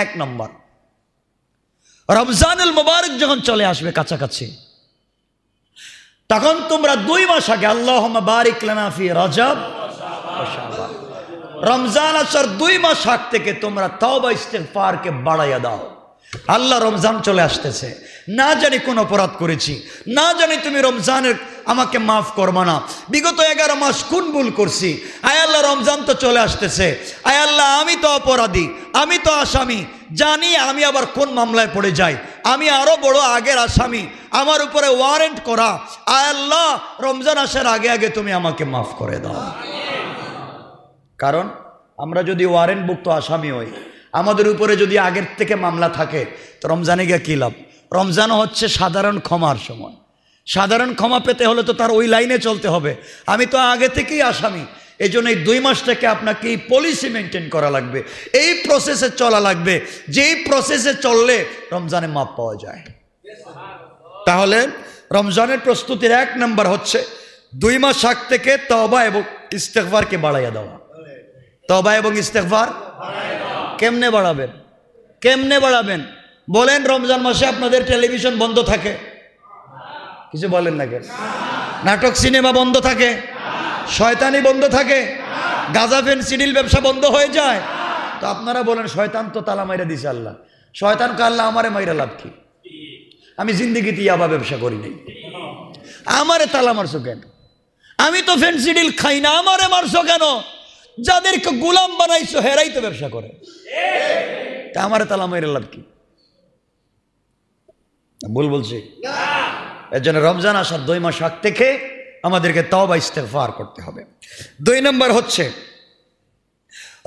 এক নম্বর, রমজানুল মুবারক যখন চলে আসবে কাছাকাছি, তখন তোমরা 2 মাস আগে আল্লাহুম্মা বারিক লানা ফি রজব ওয়া শাবান, রমজান আসার 2 মাস আগ থেকে তোমরা তওবা ইস্তিগফারকে বাড়াইয়া দাও। আল্লাহ রমজান চলে আসতেছে, না জানি কোন অপরাধ করেছি, না জানি তুমি রমজানের আমাকে মাফ করবা না, বিগত 11 মাস কোন ভুল করছি, আয় আল্লাহ রমজান তো চলে আসতেছে, আয় আল্লাহ আমি তো অপরাধী, আমি তো আসামি, জানি আমি আবার কোন মামলায় পড়ে যাই, আমি আরো বড় আগের আসামি, আমার উপরে ওয়ারেন্ট করা, আয় আল্লাহ রমজান আসার আগে আগে তুমি আমাকে মাফ করে দাও। কারণ আমরা যদি ওয়ারেন্টভুক্ত আসামি হই, আমাদের উপরে যদি আগের থেকে মামলা থাকে, তো রমজানে গিয়ে কী লাভ? রমজানও হচ্ছে সাধারণ ক্ষমার সময়, সাধারণ ক্ষমা পেতে হলে তো তার ওই লাইনে চলতে হবে, আমি তো আগে থেকেই আসামি। এই জন্য এই 2 মাস থেকে আপনাকে এই পলিসি মেনটেন করা লাগবে, এই প্রসেসে চলা লাগবে, যেই প্রসেসে চললে রমজানে মাপ পাওয়া যায়। তাহলে রমজানের প্রস্তুতির 1 নম্বর হচ্ছে 2 মাস আগ থেকে তওবা এবং ইস্তেগফারকে বাড়াইয়া দেওয়া। তওবা এবং ইস্তেগফার কেমনে বাড়াবেন? কেমনে বাড়াবেন বলেন? রমজান মাসে আপনাদের টেলিভিশন বন্ধ থাকে? কিছু বলেন না কেন? নাটক সিনেমা বন্ধ থাকে? শয়তানি বন্ধ থাকে? গাঁজা ফেন্সিডিল ব্যবসা বন্ধ হয়ে যায়? তো আপনারা বলেন শয়তান তো তালা মাইরা দিছে আল্লাহ, শয়তানকে আল্লাহ আমারে মাইরা লাভ কি? আমি জিন্দিগিতে ইয়াবা ব্যবসা করি নাই, আমারে তালা মারছো কেন? আমি তো ফেন্সিডিল খাই না, আমারে মারছো কেন? যাদেরকে গোলাম বানাইছো হেরাই তো ব্যবসা করে, তা আমারে তালা মাইরা লাভ কি? ভুল বলছি? এর জন্য রমজান আসার 2 মাস আগ থেকে আমাদেরকে তওবা ইস্তেগফার করতে হবে। 2 নম্বর হচ্ছে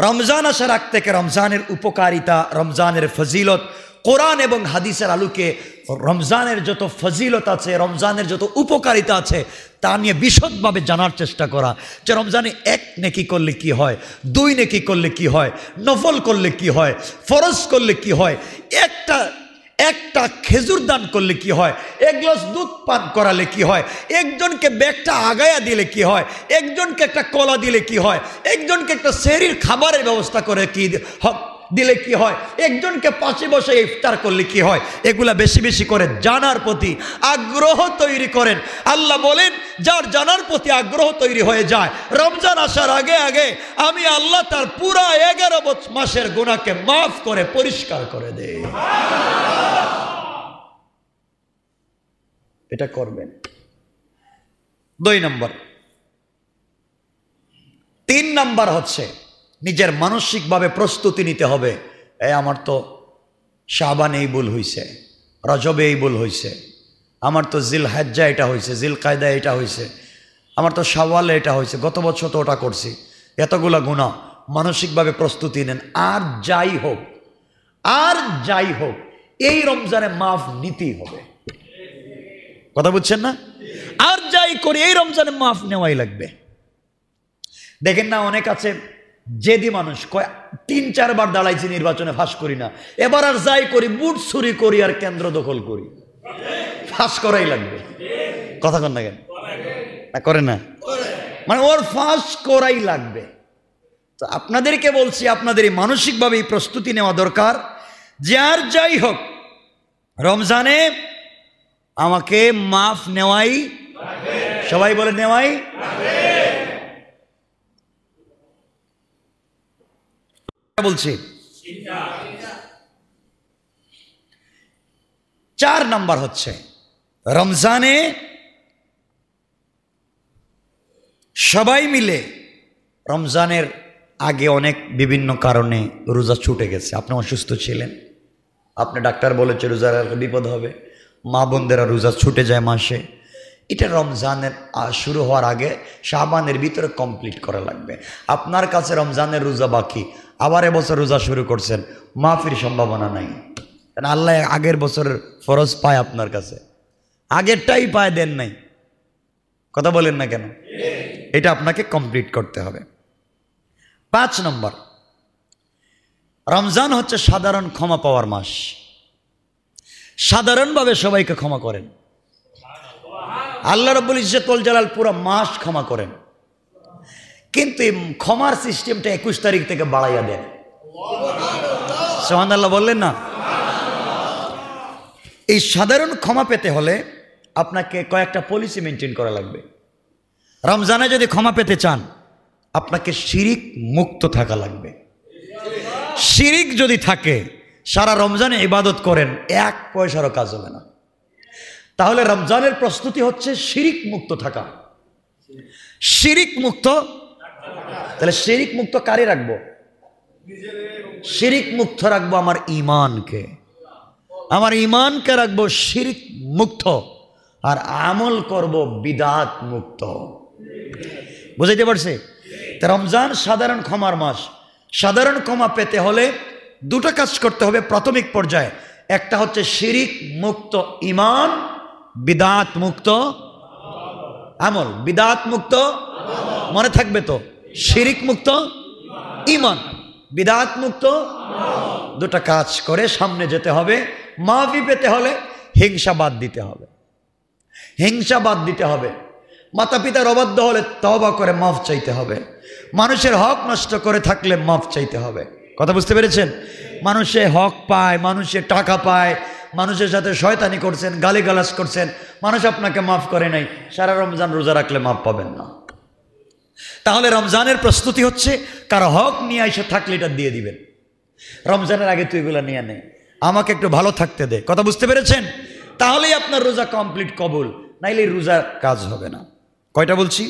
রমজান আসার আগ থেকে রমজানের উপকারিতা, রমজানের ফজিলত, কোরআন এবং হাদিসের আলোকে রমজানের যত ফজিলত আছে, রমজানের যত উপকারিতা আছে তা নিয়ে বিশদভাবে জানার চেষ্টা করা, যে রমজানে 1 নেকি করলে কি হয়, 2 নেকি করলে কি হয়, নফল করলে কি হয়, ফরজ করলে কি হয়, একটা খেজুর দান করলে কি হয়, 1 গ্লাস দুধ পান করালে কি হয়, একজনকে ব্যাগটা আগায়া দিলে কি হয়, একজনকে একটা কলা দিলে কি হয়, একজনকে একটা সেহরির খাবারের ব্যবস্থা করে কি দিলে কি হয়, একজনকে পাশে বসে ইফতার করলে কি হয়, এগুলা বেশি বেশি করে জানার প্রতি আগ্রহ তৈরি করেন। আল্লাহ বলেন যার জানার প্রতি আগ্রহ তৈরি হয়ে যায়, রমজান আসার আগে আগে আমি আল্লাহ তার পুরা 11 মাসের গুনাহকে মাফ করে পরিষ্কার করে দেয়। এটা করবেন। 2 নম্বর। 3 নম্বর হচ্ছে নিজের মানসিকভাবে প্রস্তুতি নিতে হবে। আমার তো শাবানে এই ভুল হয়েছে, রজবে এই ভুল হয়েছে, আমার তো জিলহজ্জা এটা হয়েছে, জিলকায়দা এটা হয়েছে, আমার তো শাওয়ালে এটা হয়েছে, গত বছর তো ওটা করছি, এতগুলা গুনাহ। মানসিকভাবে প্রস্তুতি নেন। আর যাই হোক এই রমজানে মাফ নিতেই হবে। কথা বুঝছেন না? আর যাই করি এই রমজানে মাফ নেওয়াই লাগবে। দেখেন না, অনেক আছে জেদি মানুষ, কয় 3-4 বার দাঁড়াইছি নির্বাচনে, ফাঁস করি না, এবার আর যাই করি বুট চুরি করি আর কেন্দ্র দখল করি, ফাঁস করাই লাগবে। কথা কন না কেন? করে না, মানে ওর ফাঁস করাই লাগবে। তো আপনাদেরকে বলছি, আপনাদের মানসিকভাবে এই প্রস্তুতি নেওয়া দরকার যে আর যাই হোক রমজানে আমাকে মাফ নেওয়াই, সবাই বলে নেওয়াই বলছি। 4 নাম্বার হচ্ছে রমজানে সবাই মিলে, রমজানের আগে অনেক বিভিন্ন কারণে রোজা ছুটে গেছে, আপনি অসুস্থ ছিলেন, আপনি ডাক্তার বলেছে রোজার বিপদ হবে, মা বোনদেরা রোজা ছুটে যায় মাসে, এটা রমজানের শুরু হওয়ার আগে শাবানের ভিতরে কমপ্লিট করা লাগবে। আপনার কাছে রমজানের রোজা বাকি, আবার এবছর রোজা শুরু করছেন, মাফির সম্ভাবনা নাই, কারণ আল্লাহ আগের বছরের ফরজ পায় আপনার কাছে, আগেরটাই পায়, দেন নাই। কথা বলেন না কেন? এটা আপনাকে কমপ্লিট করতে হবে। 5 নম্বর, রমজান হচ্ছে সাধারণ ক্ষমা পাওয়ার মাস। সাধারণভাবে সবাইকে ক্ষমা করেন। আল্লাহ রাব্বুল ইজ্জত ওয়াল জালাল পুরো মাস ক্ষমা করেন, কিন্তু এই ক্ষমার সিস্টেমটা 21 তারিখ থেকে বাড়াইয়া দেন। সুবহানাল্লাহ বললেন না? এই সাধারণ ক্ষমা পেতে হলে আপনাকে কয়েকটা পলিসি মেনটেন করা লাগবে। রমজানে যদি ক্ষমা পেতে চান আপনাকে শিরিক মুক্ত থাকা লাগবে। শিরিক যদি থাকে সারা রমজানে ইবাদত করেন 1 পয়সারও কাজ হবে না। তাহলে রমজানের প্রস্তুতি হচ্ছে শিরিক মুক্ত থাকা। শিরিক মুক্ত, তাহলে শিরিক মুক্ত কারে রাখবো? শিরিক মুক্ত রাখবো আমার ঈমানকে। আমার ঈমানকে রাখবো শিরিক মুক্ত, আর আমল করব বিদআত মুক্ত। বুঝাইতে পারছি? রমজান সাধারণ ক্ষমার মাস। সাধারণ ক্ষমা পেতে হলে 2টা কাজ করতে হবে প্রাথমিক পর্যায়ে। একটা হচ্ছে শিরিক মুক্ত ঈমান, বিদআত মুক্ত আমল। বিদআত মুক্ত মনে থাকবে তো? শিরিক মুক্ত ঈমান, বিদআত মুক্ত, 2টা কাজ করে সামনে যেতে হবে। মাফি পেতে হলে হিংসা বাদ দিতে হবে। হিংসা বাদ দিতে হবে। মাতা পিতার অবাধ্য হলে তওবা করে মাফ চাইতে হবে। মানুষের হক নষ্ট করে থাকলে মাফ চাইতে হবে। কথা বুঝতে পেরেছেন? মানুষে হক পায়, মানুষের টাকা পায়, মানুষের সাথে শয়তানি করছেন, গালিগালাজ করছেন, মানুষ আপনাকে মাফ করে নাই, সারা রমজান রোজা রাখলে মাফ পাবেন না। তাহলে রমজানের প্রস্তুতি হচ্ছে কারো হক নিয়ে এসে থাকলে এটা দিয়ে দিবেন। রমজানের আগে তুই এগুলো নিয়ে নে, আমাকে একটু ভালো থাকতে দে। কথা বুঝতে পেরেছেন? তাহলেই আপনার রোজা কমপ্লিট কবুল, নাইলে রোজা কাজ হবে না। কয়টা বলছি?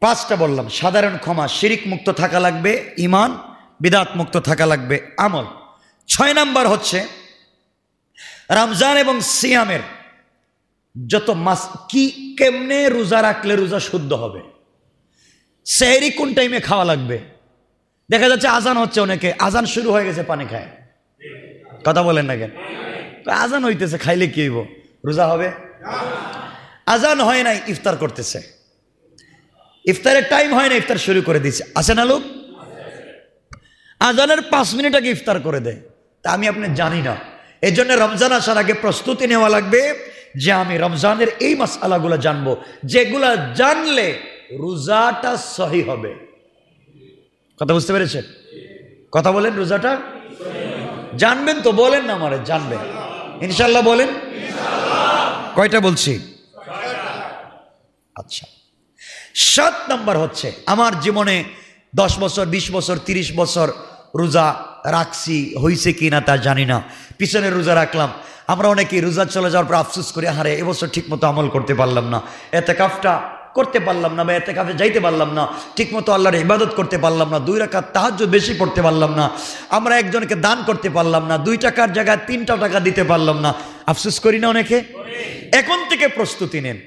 5টা বললাম। সাধারণ ক্ষমা, শিরিক মুক্ত থাকা লাগবে, ঈমান, বিদআত মুক্ত থাকা লাগবে, আমল। 6 নাম্বার হচ্ছে রমজান এবং সিয়ামের যত মাস, কি কেমনে রোজা রাখলে রোজা শুদ্ধ হবে। সেহরি কোন টাইমে খাওয়া লাগবে? দেখা যাচ্ছে আজান হচ্ছে, অনেকে আজান শুরু হয়ে গেছে পানি খায়। কথা বলেন না কেন? আজান হইতেছে, খাইলে কি হইব? রোজা হবে? আজান হয় নাই, ইফতার করতেছে। ইফতারের টাইম হয় না, ইফতার শুরু করে দিচ্ছে। আছে না লোক? আজানের 5 মিনিট আগে ইফতার করে দেয়। তা আমি আপনি জানি না। এই জন্য রমজান আসার আগে প্রস্তুতি নেওয়া লাগবে যে আমি রমজানের এই মাসআলাগুলো জানবো, যেগুলা জানলে রোজাটা সহি হবে। কথা বুঝতে পেরেছেন? কথা বলেন, রোজাটা জানবেন তো? বলেন না আমারে, জানবেন ইনশাল্লাহ? বলেন কয়টা বলছি? আচ্ছা, 7 নাম্বার হচ্ছে আমার জীবনে 10 বছর, 20 বছর, 30 বছর রোজা রাখছি, হয়েছে কি না তা জানি না। পিছনে রোজা রাখলাম। আমরা অনেকেই রোজা চলে যাওয়ার পর আফসোস করি, হারে এবছর ঠিক মতো আমল করতে পারলাম না, এতেকাফটা করতে পারলাম না, বা এতেকাফে যাইতে পারলাম না, ঠিক মতো আল্লাহর ইবাদত করতে পারলাম না, 2 রাকাত তাহাজ্জুদ বেশি পড়তে পারলাম না, আমরা একজনকে দান করতে পারলাম না, 2 টাকার জায়গায় 3 টাকা দিতে পারলাম না। আফসোস করি না অনেকে? এখন থেকে প্রস্তুতি নেন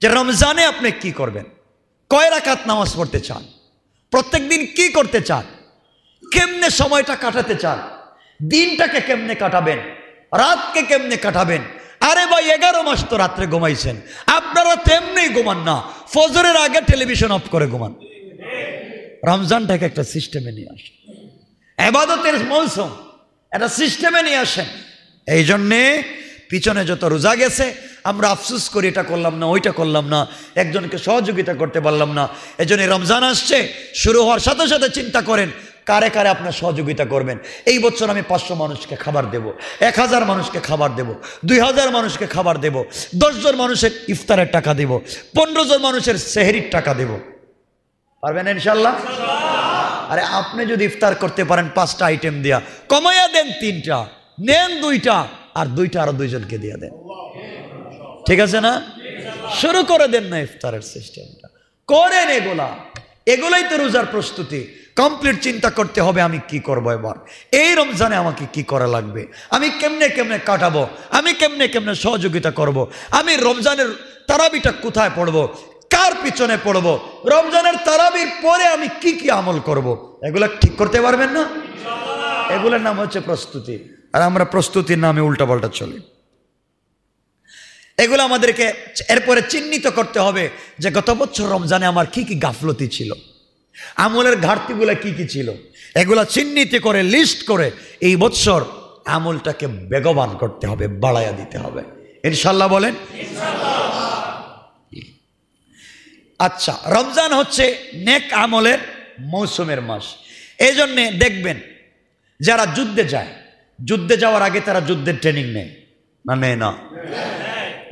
যে রমজানে আপনি কি করবেন, কয় রাকাত নামাজ পড়তে চান, প্রত্যেক দিন কি করতে চান, কেমনে সময়টা কাটাতে চান, দিনটাকে কেমনে কাটাবেন, রাতকে কেমনে কাটাবেন। আরে ভাই 11 মাস তো রাত্রে ঘুমাইছেন, আপনারা তেমনি ঘুমান না, ফজরের আগে টেলিভিশন অফ করে ঘুমান। রমজানটাকে একটা সিস্টেমে নিয়ে আসেন, ইবাদতের মৌসুম একটা সিস্টেমে নিয়ে আসেন। এই জন্যে পিছনে যত রোজা গেছে আমরা আফসোস করি, এটা করলাম না, ওইটা করলাম না, একজনকে সহযোগিতা করতে পারলাম না। এই জন্য রমজান আসছে, শুরু হওয়ার সাথে সাথে চিন্তা করেন কারে কারে আপনার সহযোগিতা করবেন। এই বছর আমি 500 মানুষকে খাবার দেব, 1000 মানুষকে খাবার দেব, 2000 মানুষকে খাবার দেব, 10 জন মানুষের ইফতারের টাকা দেব, 15 জন মানুষের সেহরির টাকা দেব। পারবেন ইনশাল্লাহ? আরে আপনি যদি ইফতার করতে পারেন 5টা আইটেম দেয়া, কমাইয়া দেন 3টা, নেন 2টা, আর 2টা আরো 2 জনকে দিয়ে দেন। ঠিক আছে না? শুরু করে দেন না ইফতারের সিস্টেমটা, করেন এগুলাই তো রোজার প্রস্তুতি। কমপ্লিট চিন্তা করতে হবে আমি কি করব এবার, এই রমজানে আমাকে কি করা লাগবে, আমি কেমনে কেমনে কাটাবো, আমি কেমনে কেমনে সহযোগিতা করব, আমি রমজানের তারাবিটা কোথায় পড়বো, কার পিছনে পড়বো, রমজানের তারাবির পরে আমি কি কি আমল করব, এগুলা ঠিক করতে পারবেন না? এগুলোর নাম হচ্ছে প্রস্তুতি। আর আমরা প্রস্তুতির নামে উল্টাপাল্টা চলি। এগুলো আমাদেরকে এরপরে চিহ্নিত করতে হবে যে গত বছর রমজানে আমার কি কি গাফলতি ছিল, আমলের ঘাটতিগুলো কি কি ছিল, এগুলা চিহ্নিত করে লিস্ট করে এই বছর আমলটাকে বেগবান করতে হবে, বাড়াইয়া দিতে হবে। ইনশাল্লাহ বলেন। আচ্ছা, রমজান হচ্ছে নেক আমলের মৌসুমের মাস। এই জন্যে দেখবেন যারা যুদ্ধে যায়, যুদ্ধে যাওয়ার আগে তারা যুদ্ধের ট্রেনিং নেয় না, নেয় না?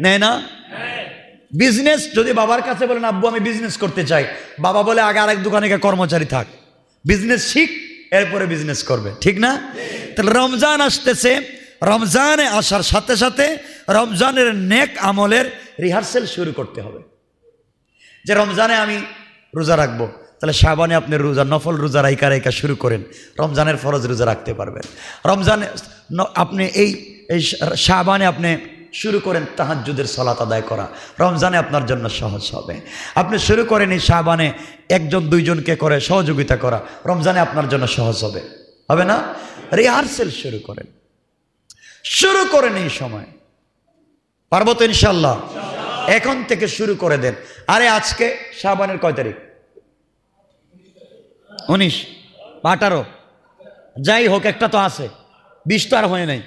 নেয় না? বিজনেস যদি বাবার কাছে বলেন আব্বু আমি বিজনেস করতে চাই, বাবা বলে আগে আরেক দোকানে গিয়ে কর্মচারী থাক, বিজনেস শিখ, এরপরে বিজনেস করবে, ঠিক না? তাহলে রমজান আসতেছে, রমজানে আসার সাথে সাথে রমজানের নেক আমলের রিহার্সেল শুরু করতে হবে। যে রমজানে আমি রোজা রাখবো, তাহলে শাবানে আপনি রোজা নফল রোজা রাইকা রাইকা শুরু করেন, রমজানের ফরজ রোজা রাখতে পারবেন। রমজানে আপনি এই শাবানে আপনি শুরু করেন তাহাজ্জুদের সালাত আদায় করা, রমজানে আপনার জন্য সহজ হবে। আপনি শুরু করেন এই শাবানে একজন দুইজনকে করে সহযোগিতা করা, রমজানে আপনার জন্য সহজ হবে, হবে না? রিহার্সেল শুরু করেন, শুরু করেন এই সময়, পারবো তো ইনশাল্লাহ? এখন থেকে শুরু করে দেন। আরে আজকে শাবানের কয় তারিখ? 19, 18, যাই হোক একটা তো আছে, 20 তো আর হয় নাই,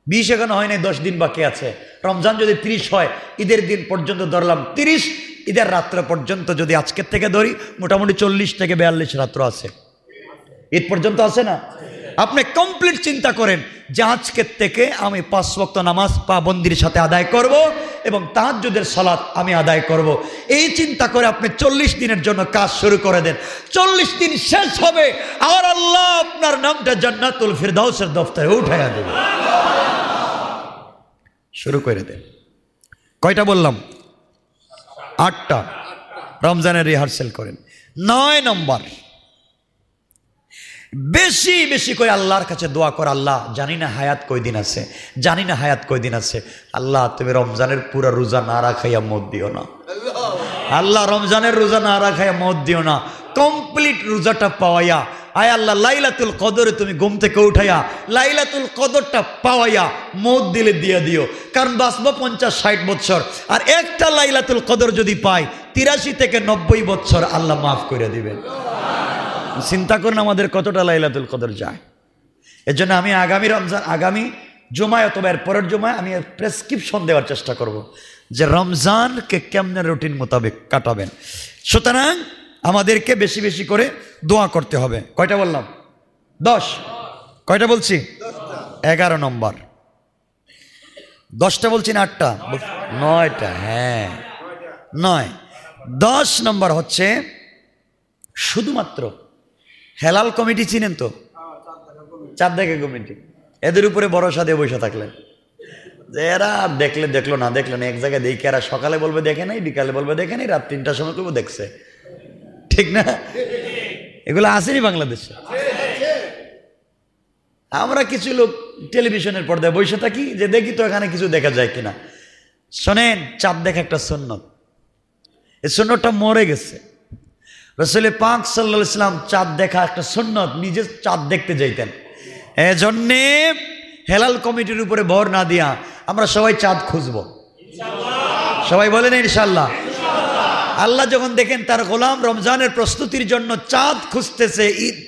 20 এখনো হয় নাই, 10 দিন বাকি আছে। রমজান যদি 30 হয়, ঈদের দিন পর্যন্ত ধরলাম 30, ঈদের রাত্র পর্যন্ত যদি আজকের থেকে ধরি, মোটামুটি 40 থেকে 42 রাত্র আছে, ঈদ পর্যন্ত আছে না? আপনি কমপ্লিট চিন্তা করেন যে আজকের থেকে আমি 5 ওয়াক্ত নামাজ পাবন্দির সাথে আদায় করব এবং তাহাজ্জুদের সালাত আমি আদায় করব। এই চিন্তা করে আপনি 40 দিনের জন্য কাজ শুরু করে দেন। 40 দিন শেষ হবে আর আল্লাহ আপনার নামটা জান্নাতুল ফিরদাউসের দফতরে উঠাইয়া দেবে। শুরু করে দেন। কয়টা বললাম? 8টা। রমজানের রিহার্সেল করেন। 9 নম্বর, বেশি বেশি করে আল্লাহর কাছে দোয়া কর, আল্লাহ জানি না হায়াত কয়দিন আছে, জানি না হায়াত কয়দিন আছে, আল্লাহ তুমি রমজানের পুরা রোজা না রাখাইয়া মত দিও না, আল্লাহ রমজানের রোজা না রাখাইয়া মত দিও না, কমপ্লিট রোজাটা পাওয়াইয়া, আয় আল্লাহ লাইলাতুল কদরে তুমি ঘুম থেকে উঠাইয়া লাইলাতুল কদরটা পাওয়াইয়া মত দিলে দিয়ে দিও। কারণ বাঁচবো 50-60 বছর, আর একটা লাইলাতুল কদর যদি পাই 83 থেকে 90 বছর আল্লাহ মাফ করে দিবেন। চিন্তা করুন আমাদের কতটা লাইলাতুল কদর যায়। এর জন্য আমি আগামী রমজান, আগামী জুমায় অথবা এর পরের জুমায় আমি প্রেসক্রিপশন দেওয়ার চেষ্টা করব যে রমজানকে কেমনে রুটিন মোতাবেক কাটাবেন। সুতরাং আমাদেরকে বেশি বেশি করে দোয়া করতে হবে। কয়টা বললাম? 10। কয়টা বলছি? 11 নম্বর। 10টা বলছি না 8টা? 9টা। হ্যাঁ 9। 10 নম্বর হচ্ছে শুধুমাত্র হেলাল কমিটি, চিনেন তো? চাঁদ দেখা কমিটি, এদের উপরে ভরসা দিয়ে বসে থাকলেন যে এরা দেখলে দেখলো, না দেখলো না, এক জায়গায় দেখে এরা সকালে বলবে দেখে নাই, বিকালে বলবে দেখে নাই, রাত 3টার সময় করবো দেখছে, ঠিক না? এগুলো আসেনি বাংলাদেশে। আমরা কিছু লোক টেলিভিশনের পর্দায় বসে থাকি যে দেখি তো এখানে কিছু দেখা যায় কিনা। শোনেন, চাঁদ দেখা একটা সুন্নত, এই সুন্নতটা মরে গেছে। রাসূল পাক সাল্লাল্লাহু আলাইহি ওয়াসাল্লাম চাঁদ দেখা একটা সুন্নত, নিজে চাঁদ দেখতে যাইতেন। এজন্যে হেলাল কমিটির উপরে ভর না দিয়া আমরা সবাই চাঁদ খুঁজবো ইনশাআল্লাহ। সবাই বলেন ইনশাআল্লাহ। আল্লাহ যখন দেখেন তার গোলাম রমজানের প্রস্তুতির জন্য চাঁদ খুঁজতেছে,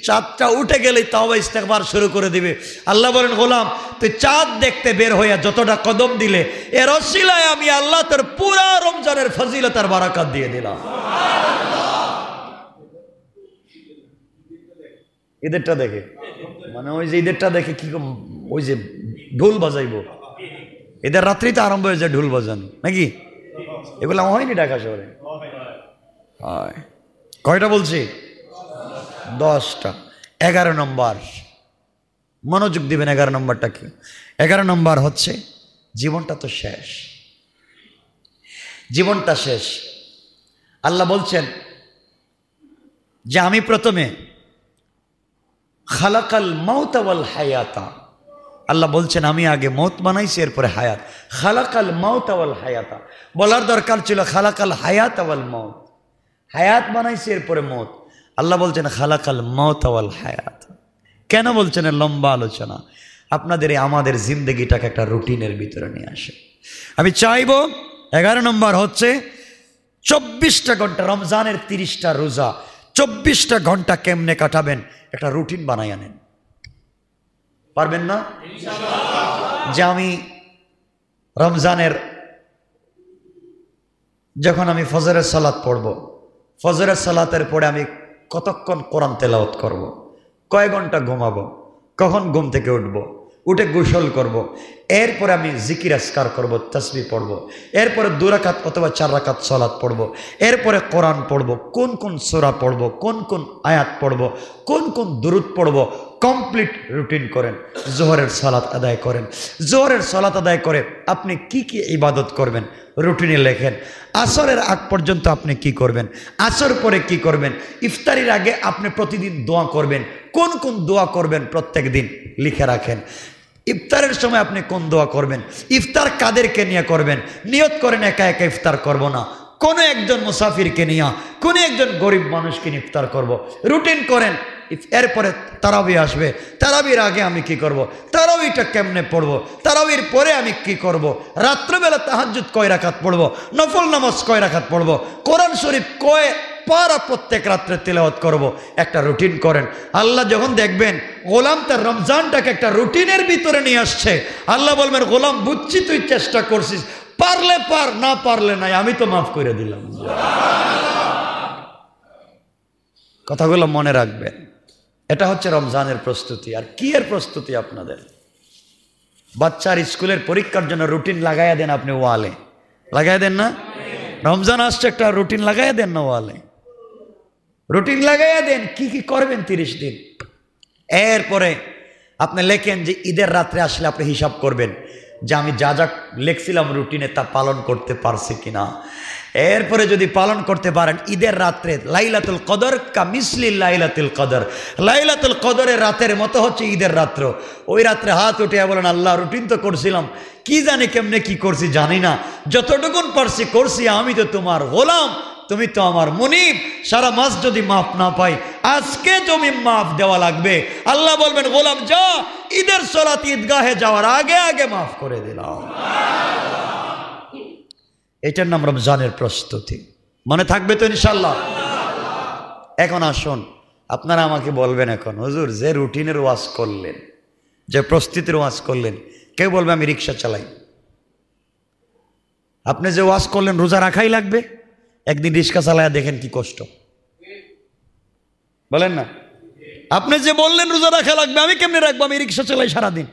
চাঁদটা উঠে গেলেই তাওবা ইস্তেগফার শুরু করে দিবে। আল্লাহ বলেন, গোলাম তুই চাঁদ দেখতে বের হইয়া যতটা কদম দিলে, এর ওসিলায় আমি আল্লাহ তোর পুরা রমজানের ফজিলত আর বারাকাত দিয়ে দিলাম। ঈদেরটা দেখে মানে ওই যে ঈদেরটা দেখে কি ওই যে ঢোল বাজাইবো, ঈদের রাত্রি তো আরম্ভ হয়ে যায় ঢোল বাজানো, নাকি? এগুলো হয়নি ঢাকা শহরে? হয়। কয়টা বলছি? 10টা। 11 নম্বর, মনোযোগ দিবেন। 11 নম্বরটা কি? 11 নম্বর হচ্ছে জীবনটা তো শেষ, জীবনটা শেষ। আল্লাহ বলছেন যে আমি প্রথমে খালাকাল মাউতা ওয়াল হায়াতা, আল্লাহ বলছেন আমি আগে মৌত বানাইছি এরপরে হায়াত। খালাকাল মাউতা ওয়াল হায়াতা বলার দরকার ছিল খালাকাল হায়াতা ওয়াল মাউত, হায়াত বানাইছি এরপরে মৌত। আল্লাহ বলছেন খালাকাল মাউতা ওয়াল হায়াত। কেন বলছেন? লম্বা আলোচনা। আপনাদের আমাদের জিন্দগিটাকে একটা রুটিনের ভিতরে নিয়ে আসে। আমি চাইব 11 নম্বর হচ্ছে 24টা ঘন্টা, রমজানের 30টা রোজা, 24টা ঘন্টা কেমনে কাটাবেন একটা রুটিন বানাই আনেন। পারবেন না? যে আমি রমজানের যখন আমি ফজরের সালাত পড়ব, ফজরের সালাতের পরে আমি কতক্ষণ কোরআন তেলাওয়াত করব। কয় ঘন্টা ঘুমাবো, কখন ঘুম থেকে উঠবো, উঠে গোসল করব। এরপরে আমি জিকির আসকার করব, তাসবিহ পড়ব। এরপরে 2 রাকাত অথবা 4 রাকাত সালাত পড়ব। এরপরে কোরআন পড়ব, কোন কোন সূরা পড়ব, কোন কোন আয়াত পড়ব, কোন কোন দুরূদ পড়ব, কমপ্লিট রুটিন করেন। জোহরের সালাত আদায় করেন। জোহরের সালাত আদায় করে আপনি কি কি ইবাদত করবেন রুটিনে লেখেন। আসরের আগ পর্যন্ত আপনি কি করবেন, আসর পরে কি করবেন, ইফতারির আগে আপনি প্রতিদিন দোয়া করবেন, কোন কোন দোয়া করবেন প্রত্যেক দিন লিখে রাখেন। ইফতারের সময় আপনি কোন দোয়া করবেন, ইফতার কাদেরকে নিয়ে করবেন, নিয়ত করেন একা একা ইফতার করব না, কোনো একজন মুসাফিরকে নিয়ে, কোনো একজন গরিব মানুষকে নিয়ে ইফতার করব। রুটিন করেন। এরপরে তারাবি আসবে, তারাবির আগে আমি কি করব, তারাবিটা কেমনে পড়ব, তারাবির পরে আমি কি করব, রাত্রেবেলা তাহাজ্জুদ কয় রাকাত পড়ব, নফল নামাজ কয় রাকাত পড়ব, কোরআন শরীফ কয় পারা প্রত্যেক রাত্রে তেলাওয়াত করব। একটা রুটিন করেন। আল্লাহ যখন দেখবেন গোলাম তার রমজানটাকে একটা রুটিনের ভিতরে নিয়ে আসছে, আল্লাহ বলবেন গোলাম বুঝছি তুই চেষ্টা করছিস, পারলে পার, না পারলে নাই, আমি তো মাফ করে দিলাম। কথাগুলো মনে রাখবেন। এটা হচ্ছে রমজানের প্রস্তুতি। আর কি এর প্রস্তুতি আপনাদের? বাচ্চার স্কুলের পরীক্ষার জন্য রুটিন লাগাইয়া দেন, আপনি ওয়ালে লাগাই দেন না? রমজান আসছে, একটা রুটিন লাগাইয়া দেন না ওয়ালে, রুটিন লাগাইয়া দেন কি কি করবেন 30 দিন। এরপরে আপনি লেখেন যে ঈদের রাত্রে আসলে আপনি হিসাব করবেন যে আমি যা যা লিখছিলাম রুটিনে তা পালন করতে পারছি কিনা। এরপরে যদি পালন করতে পারেন, ঈদের রাত্রে লাইলাতুল কদর কামিসলি লাইলাতুল কদর, লাইলাতুল কদরের রাতের মতো হচ্ছে ঈদের রাত্র। ওই রাত্রে হাত উঠে বলেন আল্লাহ রুটিন তো করছিলাম, কি জানি কেমনে কি করছি জানি না, যতটুকুন পারছি করছি, আমি তো তোমার গোলাম, তুমি তো আমার মুনিব, সারা মাস যদি মাফ না পাই আজকে জমি মাফ দেওয়া লাগবে। আল্লাহ বলবেন গোলাম যা, ঈদের সালাত ঈদগাহে যাওয়ার আগে আগে মাফ করে দিলাম। এটার নাম রমজানের প্রস্তুতি। মনে থাকবে তো ইনশাল্লাহ? এখন আসুন, আপনারা আমাকে বলবেন এখন হুজুর যে রুটিনের ওয়াজ করলেন, যে প্রস্তুতির ওয়াজ করলেন, কেউ বলবে আমি রিক্সা চালাই। আপনি যে ওয়াজ করলেন রোজা রাখাই লাগবে, একদিন রিক্সা চালায়া দেখেন কি কষ্ট, বলেন না? আপনি যে বললেন রোজা রাখা লাগবে, আমি কেমনে রাখবো? আমি রিক্সা চালাই সারাদিন,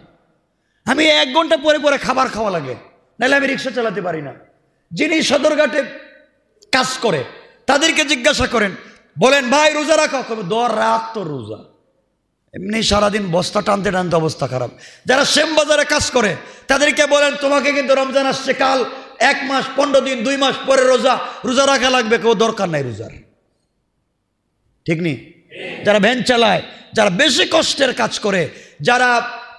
আমি 1 ঘন্টা পরে পরে খাবার খাওয়া লাগে, নাহলে আমি রিক্সা চালাতে পারি না। যিনি সদরঘাটে কাজ করে তাদেরকে জিজ্ঞাসা করেন, বলেন ভাই রোজা রাখো, দর রাখ তো রোজা, এমনি সারাদিন বস্তা টানতে টানতে অবস্থা খারাপ। যারা শ্যাম বাজারে কাজ করে তাদেরকে বলেন তোমাকে কিন্তু রমজান আসছে, কাল 1 মাস 15 দিন 2 মাস পরে রোজা রাখা লাগবে, কেউ দরকার নাই রোজার, ঠিক নেই? যারা ভ্যান চালায়, যারা বেশি কষ্টের কাজ করে, যারা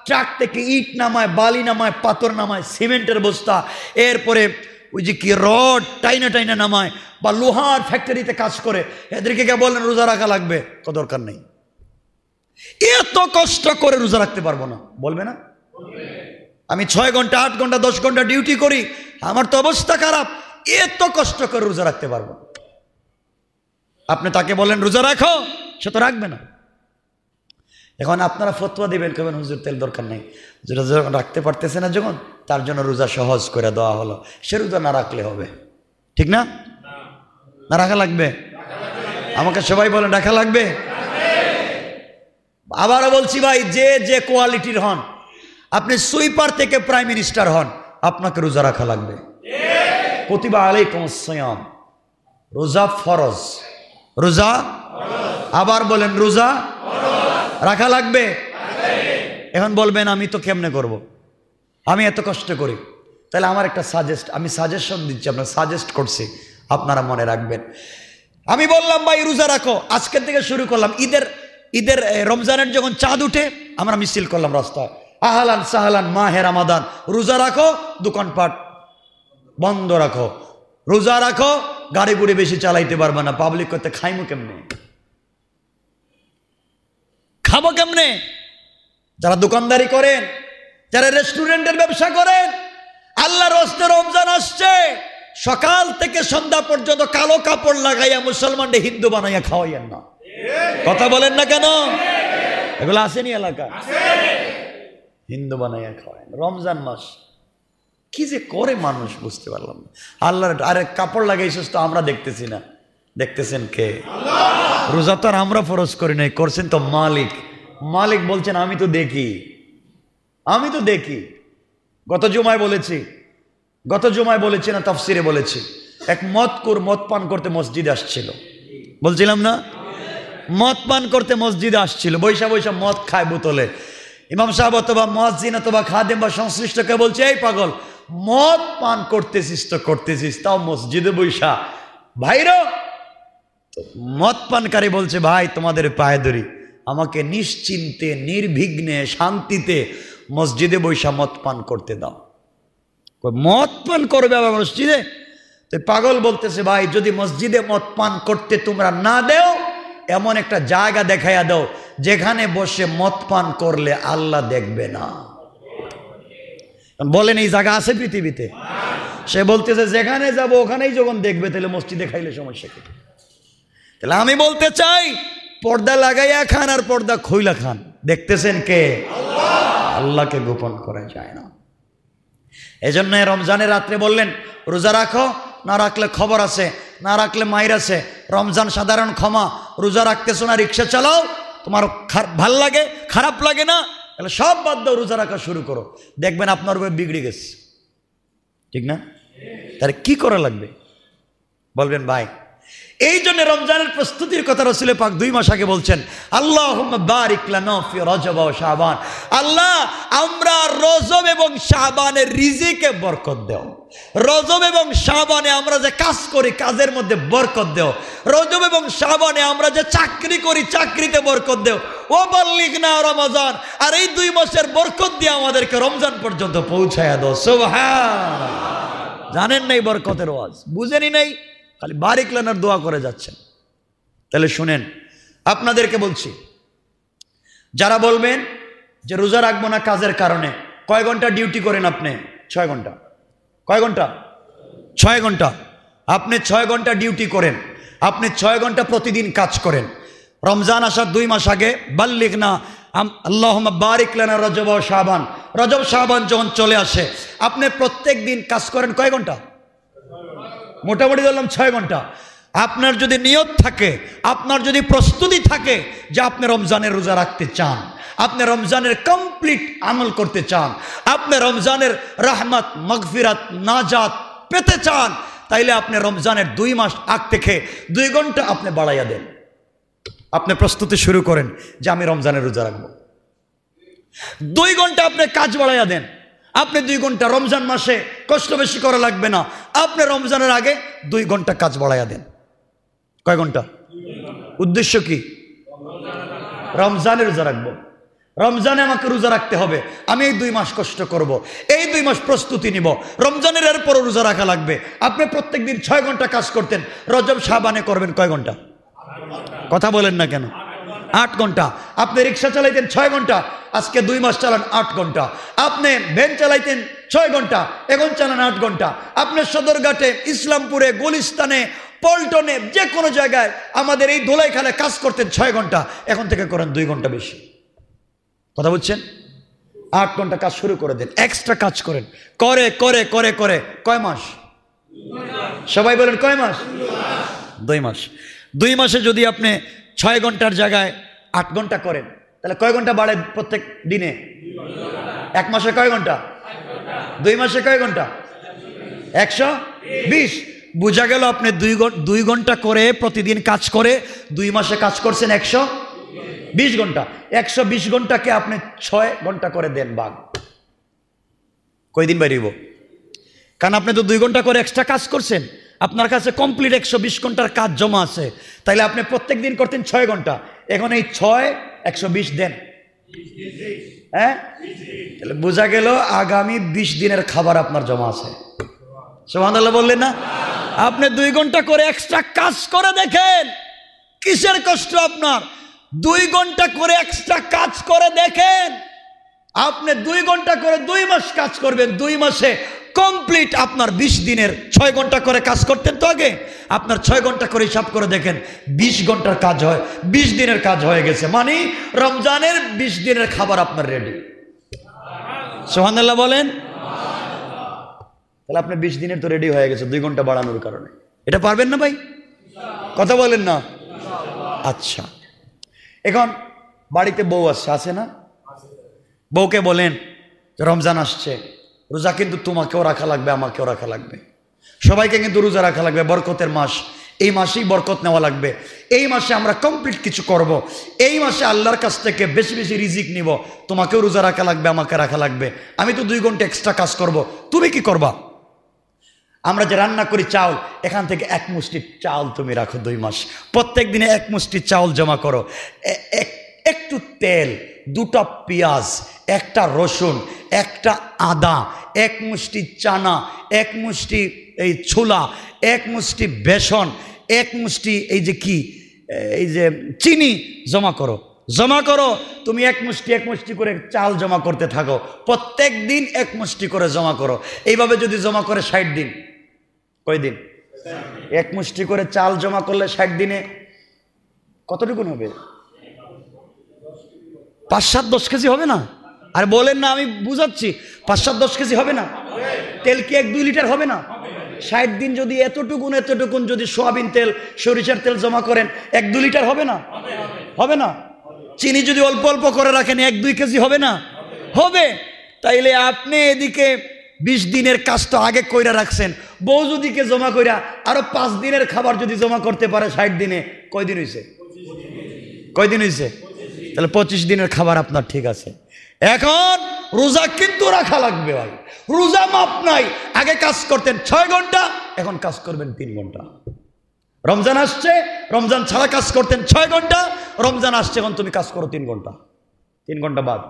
ট্রাক থেকে ইট নামায়, বালি নামায়, পাথর নামায়, সিমেন্টের বস্তা, এরপরে ওই যে কি রড টাইনা টাইনা নামায়, বা লোহার ফ্যাক্টরিতে কাজ করে, এদেরকে কে বলেন রোজা রাখা লাগবে? তো দরকার নেই। এত কষ্ট করে রোজা রাখতে পারবো না, বলবে না? আমি 6 ঘন্টা 8 ঘন্টা 10 ঘন্টা ডিউটি করি, আমার তো অবস্থা খারাপ, এত কষ্ট করে রোজা রাখতে পারবো। আপনি তাকে বলেন রোজা রাখো, সে তো রাখবে না। এখন আপনারা ফতোয়া দিবেন, কেবেন হুজুর তেল দরকার নেই, যেটা রাখতে পারতেছে না যখন, তার জন্য রোজা সহজ করে দেওয়া হলো, সে রোজা না রাখলে হবে, ঠিক না? না রাখা লাগবে? আমাকে সবাই বলেন রাখা লাগবে। আবারও বলছি ভাই, যে কোয়ালিটির হন, আপনি সুইপার থেকে প্রাইম মিনিস্টার হন, আপনাকে রোজা রাখা লাগবে। কুতিবা আলাইকুমুস সিয়াম, রোজা ফরজ, রোজা, আবার বলেন রোজা রাখা লাগবে। এখন বলবেন আমি তো কেমনে করব, আমি এত কষ্ট করি। তাহলে আমার একটা আমি সাজেশন দিচ্ছি, আপনার সাজেস্ট করছি, আপনারা মনে রাখবেন। আমি বললাম ভাই রোজা রাখো, আজকের থেকে শুরু করলাম। ঈদের রমজানের যখন চাঁদ উঠে আমরা মিছিল করলাম রাস্তায়, আহলান সাহলান মাহে রমাদান, রোজা রাখো, দোকানপাট বন্ধ রাখো, রোজা রাখো, গাড়ি গুড়ি বেশি চালাইতে পারবে না, পাবলিক করতে খাইমু কেমনে, খাবো কেমনে? যারা দোকানদারি করেন, যারা রেস্টুরেন্টের ব্যবসা করেন, আল্লাহর রাস্তে রমজান আসছে, সকাল থেকে সন্ধ্যা পর্যন্ত কালো কাপড় লাগাইয়া মুসলমানদের হিন্দু বানাইয়া খাওয়াইয়েন না। কথা বলেন না কেন? এগুলো আসেনি এলাকা, হিন্দু বানাইয়া খাওয়ায়। রমজান মাস কি যে করে মানুষ বুঝতে পারলাম না। আল্লাহর আরে কাপড় লাগাইছিস তো আমরা দেখতেছি না, দেখতেছেন কে? রোজা তো আর আমরা ফরজ করি নাই, করছেন তো মালিক। মালিক বলছেন আমি তো দেখি, আমি তো দেখি। গত জুমায় বলেছি না তাফসিরে বলেছি, এক মদকুর মদ পান করতে মসজিদে আসছিল, বলছিলাম না? মদ পান করতে মসজিদে আসছিল, বৈশা বৈশা মদ খায় বোতলে। ইমাম সাহেব অথবা মুয়াজ্জিন অথবা খাদেম বা সংশ্লিষ্টকে বলছে, এই পাগল, মদ পান করতেছিস তো করতেছিস, তাও মসজিদে বৈশা। ভাইরা মদ পানকারী বলছে, ভাই তোমাদের পায়ে ধরি, আমাকে নিশ্চিন্তে নির্বিঘ্নে শান্তিতে মসজিদে বৈশা মদ পান করতে দাও। মদ পান করবে আবার মসজিদে? তো পাগল বলতেছে, ভাই যদি মসজিদে মদ পান করতে তোমরা না দেও, এমন একটা জায়গা দেখাইয়া দাও যেখানে বসে মদ পান করলে আল্লাহ দেখবে না। বলেন এই জায়গা আছে পৃথিবীতে? সে বলতেছে যেখানে যাব ওখানেই যখন দেখবে, তাহলে মসজিদে খাইলে সমস্যা কি? তাহলে আমি বলতে চাই, পর্দা লাগাইয়া খান আর পর্দা খুইলা খান, দেখতেছেন কে? আল্লাহকে গোপন করা যায় না। এজন্য রমজানের রাত্রে বললেন রোজা রাখো, না রাখলে খবর আছে, না রাখলে মাইর আছে। রমজান সাধারণ ক্ষমা, রোজা রাখতেছো না, রিক্সা চালাও, তোমার ভাল লাগে, খারাপ লাগে না, তাহলে সব বাদ দাও, রোজা রাখা শুরু করো, দেখবেন আপনার উপরে বিগড়ে গেছে, ঠিক না? তাহলে কি করা লাগবে বলবেন ভাই? এই জন্য রমজানের প্রস্তুতির কথা রাসূল পাক 2 মাস আগে বলছেন, আল্লাহুম্মা বারিক লানা ফি রজব ওয়া শাবান, আল্লাহ আমরা রজব এবং শাবানের রিজিকে বরকত দাও। রজব এবং শাবানে আমরা যে কাজ করি কাজের মধ্যে বরকত দাও। রজব এবং শাবানে আমরা যে চাকরি করি চাকরিতে বরকত দাও। ও বাল্লিগনা রমজান, আর এই 2 মাসের বরকত দিয়ে আমাদেরকে রমজান পর্যন্ত পৌঁছায়া দাও। সুবহানাল্লাহ। জানেন নাই বরকতের ওয়াজ, বুঝেনি নাই, খালি বারিক লানার দোয়া করে যাচ্ছেন। তাহলে শুনেন, আপনাদেরকে বলছি, যারা বলবেন যে রোজা রাখবো না কাজের কারণে, কয় ঘন্টা ডিউটি করেন আপনি? 6 ঘন্টা। কয় ঘন্টা? 6 ঘন্টা। আপনি 6 ঘন্টা ডিউটি করেন, আপনি 6 ঘন্টা প্রতিদিন কাজ করেন। রমজান আসার 2 মাস আগে বাল্লিগনা আল্লাহুম্মা বারিক লানা রজব ওয়া শাবান, রজব শাবান যখন চলে আসে, আপনি প্রত্যেক দিন কাজ করেন কয় ঘন্টা? মোটামুটি ধরলাম 6 ঘন্টা। আপনার যদি নিয়ত থাকে, আপনার যদি প্রস্তুতি থাকে যে আপনি রমজানের রোজা রাখতে চান, আপনি রমজানের কমপ্লিট আমল করতে চান, আপনি রমজানের রহমত মাগফিরাত নাজাত পেতে চান, তাইলে আপনি রমজানের 2 মাস আগ থেকে 2 ঘন্টা আপনি বাড়াইয়া দেন। আপনি প্রস্তুতি শুরু করেন যে আমি রমজানের রোজা রাখবো, 2 ঘন্টা আপনি কাজ বাড়াইয়া দেন। আপনি 2 ঘন্টা, রমজান মাসে কষ্ট বেশি করা লাগবে না, আপনি রমজানের আগে 2 ঘন্টা কাজ বাড়াইয়া দেন। কয় ঘন্টা? উদ্দেশ্য কি? রমজানে রোজা রাখবো, রমজানে আমাকে রোজা রাখতে হবে, আমি এই 2 মাস কষ্ট করব, এই 2 মাস প্রস্তুতি নিব, রমজানের এরপরও রোজা রাখা লাগবে। আপনি প্রত্যেক দিন 6 ঘন্টা কাজ করতেন, রজব শাবানে করবেন কয় ঘন্টা? কথা বলেন না কেন? 8 ঘন্টা। আপনি রিক্সা চালাইতেন 6 ঘন্টা, আজকে 2 মাস চালান 8 ঘন্টা। আপনি ভ্যান চালাইতেন 6 ঘন্টা, এখন চালান 8 ঘন্টা। আপনি সদরঘাটে, ইসলামপুরে, গুলিস্তানে, পল্টনে, যে কোনো জায়গায় আমাদের এই ধোলাইখালে কাজ করতেন 6 ঘন্টা, এখন থেকে করেন 2 ঘন্টা বেশি। কথা বুঝছেন? 8 ঘন্টা কাজ শুরু করে দেন, এক্সট্রা কাজ করেন, করে করে করে করে কয় মাস? সবাই বলেন কয় মাস? 2 মাস। 2 মাসে যদি আপনি 6 ঘন্টার জায়গায় 8 ঘন্টা করেন, তাহলে কয় ঘন্টা বাড়ে প্রত্যেক দিনে? 1 মাসে কয় ঘন্টা? 2 মাসে কয় ঘন্টা? 120। বোঝা গেল আপনি 2 ঘন্টা করে প্রতিদিন কাজ করে 2 মাসে কাজ করছেন 120 ঘন্টা। 120 ঘন্টাকে আপনি 6 ঘন্টা করে দেন ভাগ, কয়দিন বেরিয়েব? কারণ আপনি তো 2 ঘন্টা করে এক্সট্রা কাজ করছেন, আপনার কাছে কমপ্লিট 120 ঘন্টার কাজ জমা আছে, তাইলে আপনি প্রত্যেক দিন করতেন 6 ঘন্টা, এখন এই 6 120 দেন, হ্যাঁ? তাহলে বোঝা গেল আগামী 20 দিনের খাবার আপনার জমা আছে। সুবহানাল্লাহ বললেন না? আপনি 2 ঘন্টা করে এক্সট্রা কাজ করে দেখেন, কিসের কষ্ট আপনার? 2 ঘন্টা করে এক্সট্রা কাজ করে দেখেন। আপনি 2 ঘন্টা করে 2 মাস কাজ করবেন, 2 মাসে কমপ্লিট আপনার 20 দিনের 6 ঘন্টা করে কাজ করতেন তো আগে, আপনার 6 ঘন্টা করে হিসাব করে দেখেন 20 ঘন্টার কাজ হয়, 20 দিনের কাজ হয়ে গেছে, মানে রমজানের 20 দিনের খাবার আপনার রেডি। সুবহানাল্লাহ বলেন। তাহলে আপনি 20 দিনের তো রেডি হয়ে গেছে 2 ঘন্টা বাড়ানোর কারণে। এটা পারবেন না ভাই? কথা বলেন না? আচ্ছা, এখন বাড়িতে বউ আছে না? বউকে বলেন রমজান আসছে, রোজা কিন্তু তোমাকেও রাখা লাগবে, আমাকেও রাখা লাগবে, সবাইকে কিন্তু রোজা রাখা লাগবে, বরকতের মাস, এই মাসেই বরকত নেওয়া লাগবে, এই মাসে আমরা কমপ্লিট কিছু করব, এই মাসে আল্লাহর কাছ থেকে বেশি বেশি রিজিক নিব, তোমাকেও রোজা রাখা লাগবে, আমাকে রাখা লাগবে, আমি তো 2 ঘন্টা এক্সট্রা কাজ করব, তুমি কি করবা? আমরা যে রান্না করি চাউল, এখান থেকে 1 মুষ্টি চাউল তুমি রাখো 2 মাস, প্রত্যেক দিনে 1 মুষ্টি চাউল জমা করো, একটু তেল, 2টা পেঁয়াজ, 1টা রসুন, 1টা আদা, 1 মুষ্টি চানা, 1 মুষ্টি এই ছোলা, 1 মুষ্টি বেসন, 1 মুষ্টি এই যে চিনি জমা করো, জমা করো, তুমি 1 মুষ্টি করে চাল জমা করতে থাকো, প্রত্যেক দিন 1 মুষ্টি করে জমা করো, এইভাবে যদি জমা করে 60 দিন, কয় দিন? 1 মুষ্টি করে চাল জমা করলে 60 দিনে কতটুকু হবে? 5-7-10 কেজি হবে না? আর বলেন না, আমি বুঝাচ্ছি, 5-7-10 কেজি হবে না? তেল কি 1-2 লিটার হবে না? 60 দিন যদি এতটুকুন যদি সোয়াবিন তেল, সরিষার তেল জমা করেন, 1-2 লিটার হবে না? হবে না? চিনি যদি অল্প অল্প করে রাখেন, 1-2 কেজি হবে না? হবে। তাইলে আপনি এদিকে 20 দিনের কাজ তো আগে কইরা রাখছেন, বউ যদি কে জমা কইরা আরো 5 দিনের খাবার যদি জমা করতে পারে 60 দিনে, কয়দিন হয়েছে? কয়দিন হয়েছে? তাহলে 25 দিনের খাবার আপনার ঠিক আছে। এখন রোজা কিন্তু রাখা লাগবে ভাই, রোজা মাপ নাই। আগে কাজ করতেন 6 ঘন্টা, এখন কাজ করবেন 3 ঘন্টা। রমজান আসছে, রমজান ছাড়া কাজ করতেন 6 ঘন্টা, রমজান আসছে এখন তুমি কাজ করো 3 ঘন্টা, 3 ঘন্টা বাদ।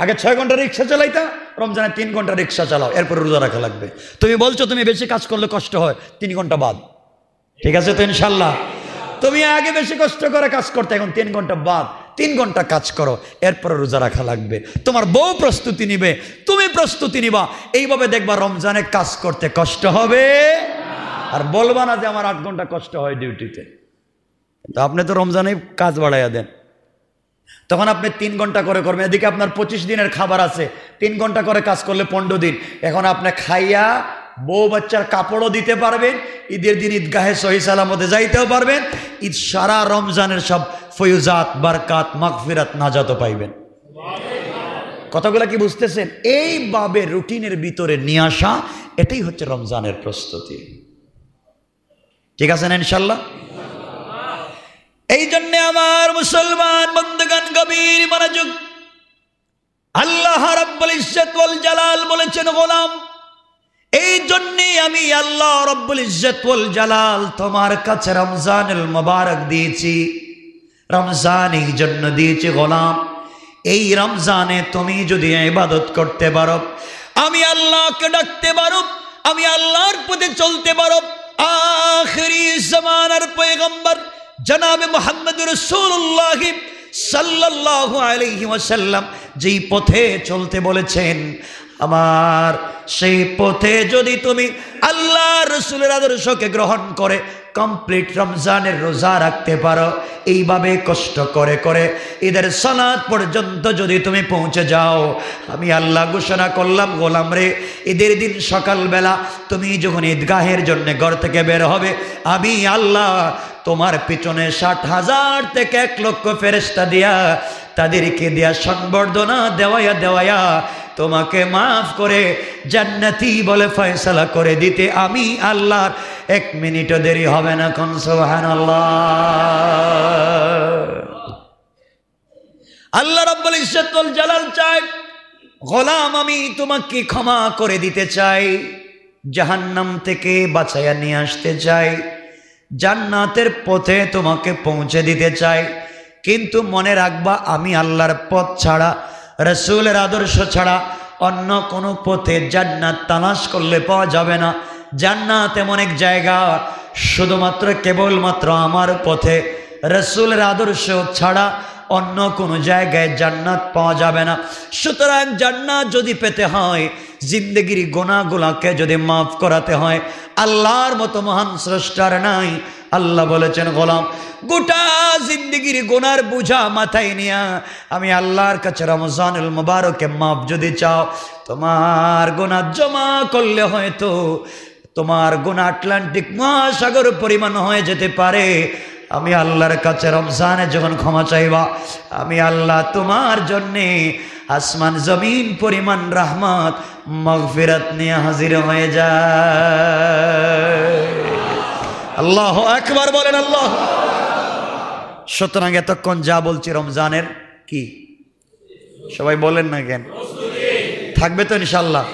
আগে 6 ঘন্টা রিক্সা চালাইতা, রমজানে 3 ঘন্টা রিক্সা চালাও, এরপরে রোজা রাখা লাগবে। তুমি বলছো তুমি বেশি কাজ করলে কষ্ট হয়, 3 ঘন্টা বাদ, ঠিক আছে তো ইনশাল্লাহ? তুমি আগে বেশি কষ্ট করে কাজ করতে, এখন 3 ঘন্টা বাদ, 3 ঘন্টা কাজ করো, এরপরে রোজা রাখা লাগবে। তোমার বউ প্রস্তুতি নিবে, তুমি প্রস্তুতি নিবা, এইভাবে দেখবা রমজানে কাজ করতে কষ্ট হবে। আর বলবা না যে আমার 8 ঘন্টা কষ্ট হয় ডিউটিতে, তো আপনি তো রমজানে কাজ বাড়াইয়া দেন, তখন আপনি 3 ঘন্টা করে করবেন। এদিকে আপনার 25 দিনের খাবার আছে, 3 ঘন্টা করে কাজ করলে 15 দিন। এখন আপনি খাইয়া বউ বাচ্চার কাপড়ও দিতে পারবেন, ঈদের দিন ঈদগাহে সহি সালামতে যাইতেও পারবেন, ঈদ সারা রমজানের সব ফয়ুজাত, বারকাত, মাগফিরাত, নাজাতও পাইবেন। কথাগুলো কি বুঝতেছেন? এইভাবে রুটিনের ভিতরে নিয়ে আসা, এটাই হচ্ছে রমজানের প্রস্তুতি। ঠিক আছে না ইনশাল্লাহ? এই জন্যে আমার মুসলমান বন্ধুগণ গভীর মনোযোগ, আল্লাহ রাব্বুল ইজ্জত ওয়াল জালাল বলেছেন, গোলাম এই জন্যে আমি আল্লাহ রাব্বুল ইজ্জত ওয়াল জালাল তোমার কাছে রমজানুল মুবারক দিয়েছি। রমজান এই জন্য দিয়েছি গোলাম, এই রমজানে তুমি যদি ইবাদত করতে পারো, আমি আল্লাহকে ডাকতে পারো, আমি আল্লাহর পথে চলতে পারো, আখিরি জামানার পয়গম্বর জনাবে মুহাম্মদ রাসূলুল্লাহ সাল্লাল্লাহু আলাইহি ওয়াসাল্লাম যেই পথে চলতে বলেছেন, আমার সেই পথে যদি তুমি আল্লাহ রসুলের আদর্শকে গ্রহণ করে কমপ্লিট রমজানের রোজা রাখতে পারো, এইভাবে কষ্ট করে করে ঈদের সালাত পর্যন্ত যদি তুমি পৌঁছে যাও, আমি আল্লাহ ঘোষণা করলাম, গোলাম রে, ঈদের দিন সকালবেলা তুমি যখন ঈদগাহের জন্য ঘর থেকে বের হবে, আমি আল্লাহ তোমার পিছনে 60,000 থেকে 1 লক্ষ ফেরেশতা দিয়া, তাদেরকে দিয়া সংবর্ধনা দেওয়ায়া তোমাকে মাফ করে জান্নাতি বলে ফয়সালা করে দিতে আমি আল্লাহর 1 মিনিটও দেরি হবে না। কোন সুবহানাল্লাহ। আল্লাহ রাব্বুল ইজ্জত ওয়াল জালাল চাই, গোলাম আমি তোমাকে ক্ষমা করে দিতে চাই, জাহান্নাম থেকে বাঁচাইয়া নিয়ে আসতে চাই, জান্নাতের পথে তোমাকে পৌঁছে দিতে চাই। কিন্তু মনে রাখবা, আমি আল্লাহর পথ ছাড়া, রাসূলের আদর্শ ছাড়া অন্য কোনো পথে জান্নাত তালাশ করলে পাওয়া যাবে না। জান্নাত এমন এক জায়গা, শুধুমাত্র কেবলমাত্র আমার পথে রাসূলের আদর্শ ছাড়া অন্য কোনো জায়গায় জান্নাত পাওয়া যাবে না। সুতরাং জান্নাত যদি পেতে হয়, জিন্দগির গুনাহগুলোকে যদি মাফ করাতে হয়, আল্লাহর মতো মহান স্রষ্টার নাই। আল্লাহ বলেছেন, গোলাম গোটা জিন্দগির গুনার বোঝা মাথায় নিয়া আমি আল্লাহর কাছে রমজানুল মুবারকে মাফ যদি চাও, তোমার গুনাহ জমা করলে হয়তো তোমার গুনাহ আটলান্টিক মহাসাগর পরিমাণ হয়ে যেতে পারে। আমি আল্লাহর কাছে রমজানে যখন ক্ষমা চাইবা, আমি আল্লাহ তোমার জন্যে আসমান জমিন পরিমাণ রহমত মাগফিরাত নিয়ে হাজির হয়ে যায়। আল্লাহু আকবার বলেন আল্লাহ। সুতরাং এতক্ষণ যা বলছি রমজানের কি সবাই বলেন না কেন, থাকবে তো ইনশাআল্লাহ।